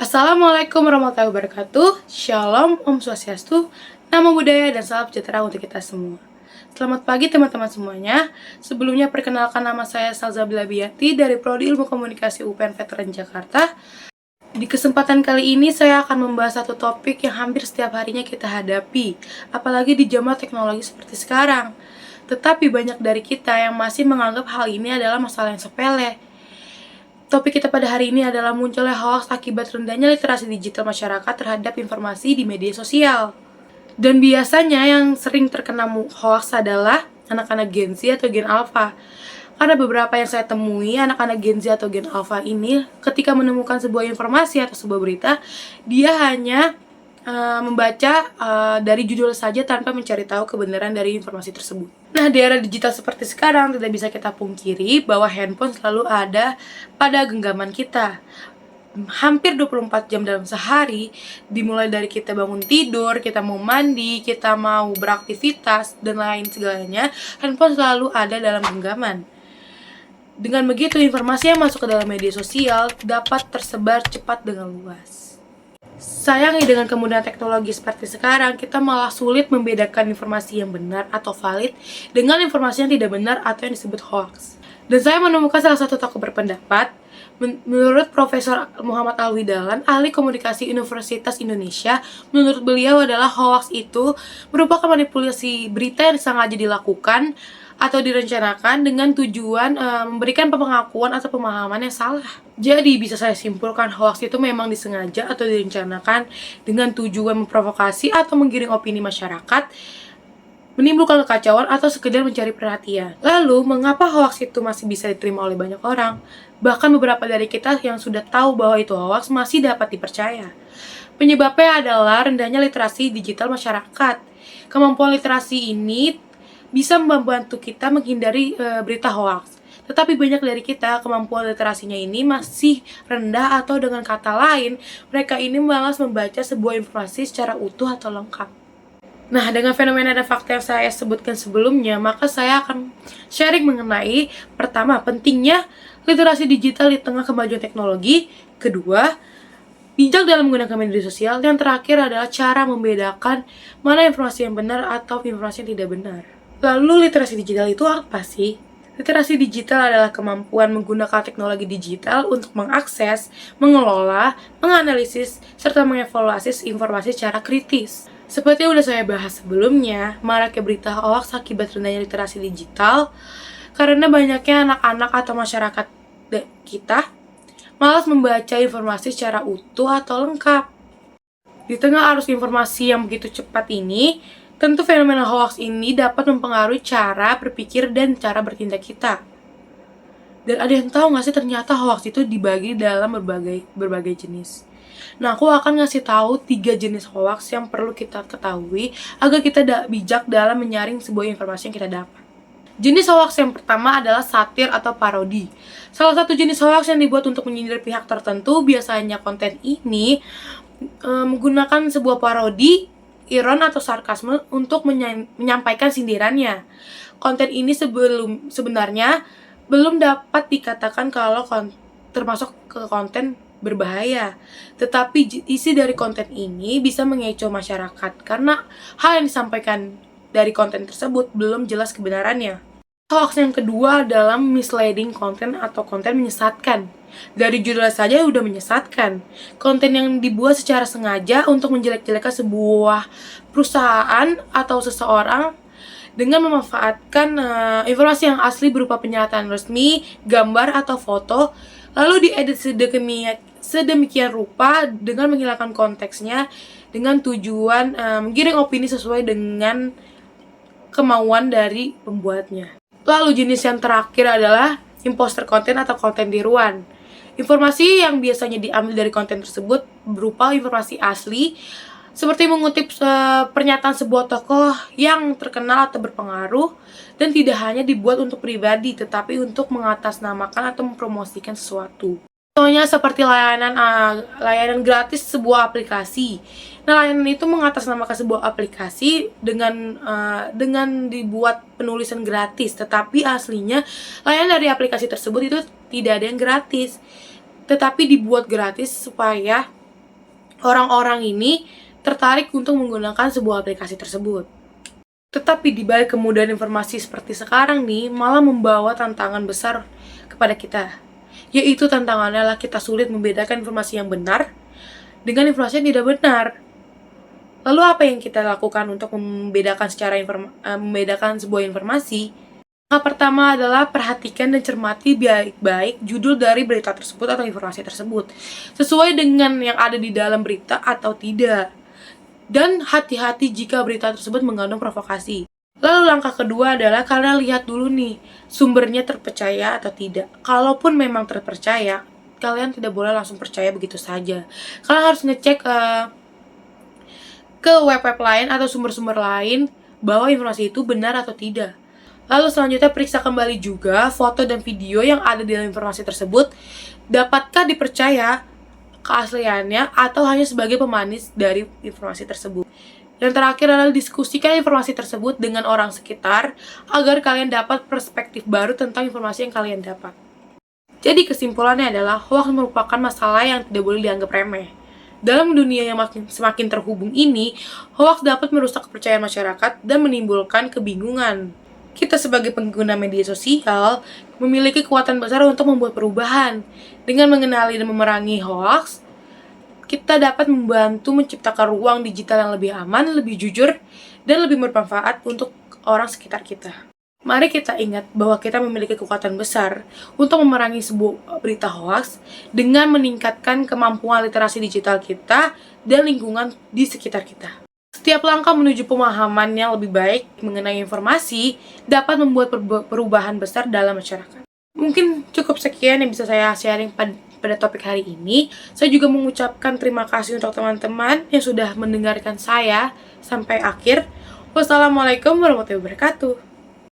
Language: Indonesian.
Assalamualaikum warahmatullahi wabarakatuh. Shalom, Om Swastiastu, Namo Buddhaya, dan salam sejahtera untuk kita semua. Selamat pagi teman-teman semuanya. Sebelumnya perkenalkan, nama saya Salsabila Biati dari Prodi Ilmu Komunikasi UPN Veteran Jakarta. Di kesempatan kali ini saya akan membahas satu topik yang hampir setiap harinya kita hadapi, apalagi di zaman teknologi seperti sekarang. Tetapi banyak dari kita yang masih menganggap hal ini adalah masalah yang sepele. Topik kita pada hari ini adalah munculnya hoax akibat rendahnya literasi digital masyarakat terhadap informasi di media sosial. Dan biasanya yang sering terkena hoax adalah anak-anak Gen Z atau Gen Alpha. Karena beberapa yang saya temui, anak-anak Gen Z atau Gen Alpha ini ketika menemukan sebuah informasi atau sebuah berita, dia hanya membaca dari judul saja tanpa mencari tahu kebenaran dari informasi tersebut. Nah, di era digital seperti sekarang tidak bisa kita pungkiri bahwa handphone selalu ada pada genggaman kita. Hampir 24 jam dalam sehari, dimulai dari kita bangun tidur, kita mau mandi, kita mau beraktivitas, dan lain segalanya, handphone selalu ada dalam genggaman. Dengan begitu, informasi yang masuk ke dalam media sosial dapat tersebar cepat dengan luas. Sayangnya dengan kemudahan teknologi seperti sekarang, kita malah sulit membedakan informasi yang benar atau valid dengan informasi yang tidak benar atau yang disebut hoax. Dan saya menemukan salah satu tokoh berpendapat, menurut Profesor Muhammad Alwi-Dahlan, ahli komunikasi Universitas Indonesia, menurut beliau adalah hoax itu merupakan manipulasi berita yang sengaja dilakukan atau direncanakan dengan tujuan memberikan pengakuan atau pemahaman yang salah. Jadi bisa saya simpulkan hoax itu memang disengaja atau direncanakan dengan tujuan memprovokasi atau menggiring opini masyarakat, menimbulkan kekacauan atau sekedar mencari perhatian. Lalu, mengapa hoax itu masih bisa diterima oleh banyak orang? Bahkan beberapa dari kita yang sudah tahu bahwa itu hoax masih dapat dipercaya. Penyebabnya adalah rendahnya literasi digital masyarakat. Kemampuan literasi ini bisa membantu kita menghindari berita hoax. Tetapi banyak dari kita, kemampuan literasinya ini masih rendah, atau dengan kata lain, mereka ini malas membaca sebuah informasi secara utuh atau lengkap. Nah, dengan fenomena dan fakta yang saya sebutkan sebelumnya, maka saya akan sharing mengenai pertama, pentingnya literasi digital di tengah kemajuan teknologi. Kedua, bijak dalam menggunakan media sosial. Yang terakhir adalah cara membedakan mana informasi yang benar atau informasi yang tidak benar. Lalu literasi digital itu apa sih? Literasi digital adalah kemampuan menggunakan teknologi digital untuk mengakses, mengelola, menganalisis, serta mengevaluasi informasi secara kritis. Seperti yang sudah saya bahas sebelumnya, maraknya berita hoax akibat rendahnya literasi digital karena banyaknya anak-anak atau masyarakat kita malas membaca informasi secara utuh atau lengkap. Di tengah arus informasi yang begitu cepat ini, tentu fenomena hoax ini dapat mempengaruhi cara berpikir dan cara bertindak kita. Dan ada yang tahu nggak sih, ternyata hoax itu dibagi dalam berbagai jenis. Nah, aku akan ngasih tahu 3 jenis hoax yang perlu kita ketahui agar kita bijak dalam menyaring sebuah informasi yang kita dapat. Jenis hoax yang pertama adalah satir atau parodi. Salah satu jenis hoax yang dibuat untuk menyindir pihak tertentu, biasanya konten ini menggunakan sebuah parodi, iron atau sarkasme untuk menyampaikan sindirannya. Konten ini sebenarnya belum dapat dikatakan kalau termasuk ke konten berbahaya. Tetapi isi dari konten ini bisa mengecoh masyarakat karena hal yang disampaikan dari konten tersebut belum jelas kebenarannya. Hoax yang kedua adalah misleading content atau konten menyesatkan. Dari judulnya saja udah menyesatkan. Konten yang dibuat secara sengaja untuk menjelek-jelekan sebuah perusahaan atau seseorang dengan memanfaatkan informasi yang asli berupa pernyataan resmi, gambar atau foto, lalu diedit sedemikian rupa dengan menghilangkan konteksnya dengan tujuan menggiring opini sesuai dengan kemauan dari pembuatnya. Lalu jenis yang terakhir adalah imposter content atau konten tiruan. Informasi yang biasanya diambil dari konten tersebut berupa informasi asli, seperti mengutip pernyataan sebuah tokoh yang terkenal atau berpengaruh, dan tidak hanya dibuat untuk pribadi, tetapi untuk mengatasnamakan atau mempromosikan sesuatu. Contohnya seperti layanan gratis sebuah aplikasi. Nah, layanan itu mengatasnamakan sebuah aplikasi dengan dibuat penulisan gratis, tetapi aslinya layanan dari aplikasi tersebut itu tidak ada yang gratis, tetapi dibuat gratis supaya orang-orang ini tertarik untuk menggunakan sebuah aplikasi tersebut. Tetapi di balik kemudahan informasi seperti sekarang nih, malah membawa tantangan besar kepada kita. Yaitu tantangannya adalah kita sulit membedakan informasi yang benar dengan informasi yang tidak benar. Lalu apa yang kita lakukan untuk membedakan membedakan sebuah informasi? Yang pertama adalah perhatikan dan cermati baik-baik judul dari berita tersebut atau informasi tersebut, sesuai dengan yang ada di dalam berita atau tidak. Dan hati-hati jika berita tersebut mengandung provokasi. Lalu langkah kedua adalah kalian lihat dulu nih, sumbernya terpercaya atau tidak. Kalaupun memang terpercaya, kalian tidak boleh langsung percaya begitu saja. Kalian harus ngecek ke web-web lain atau sumber-sumber lain bahwa informasi itu benar atau tidak. Lalu selanjutnya periksa kembali juga foto dan video yang ada di dalam informasi tersebut. Dapatkah dipercaya keasliannya atau hanya sebagai pemanis dari informasi tersebut. Yang terakhir adalah diskusikan informasi tersebut dengan orang sekitar agar kalian dapat perspektif baru tentang informasi yang kalian dapat. Jadi kesimpulannya adalah hoax merupakan masalah yang tidak boleh dianggap remeh. Dalam dunia yang semakin terhubung ini, hoax dapat merusak kepercayaan masyarakat dan menimbulkan kebingungan. Kita sebagai pengguna media sosial memiliki kekuatan besar untuk membuat perubahan. Dengan mengenali dan memerangi hoax, kita dapat membantu menciptakan ruang digital yang lebih aman, lebih jujur, dan lebih bermanfaat untuk orang sekitar kita. Mari kita ingat bahwa kita memiliki kekuatan besar untuk memerangi sebuah berita hoax dengan meningkatkan kemampuan literasi digital kita dan lingkungan di sekitar kita. Setiap langkah menuju pemahaman yang lebih baik mengenai informasi dapat membuat perubahan besar dalam masyarakat. Mungkin cukup sekian yang bisa saya sharing pada topik hari ini. Saya juga mengucapkan terima kasih untuk teman-teman yang sudah mendengarkan saya sampai akhir. Wassalamualaikum warahmatullahi wabarakatuh.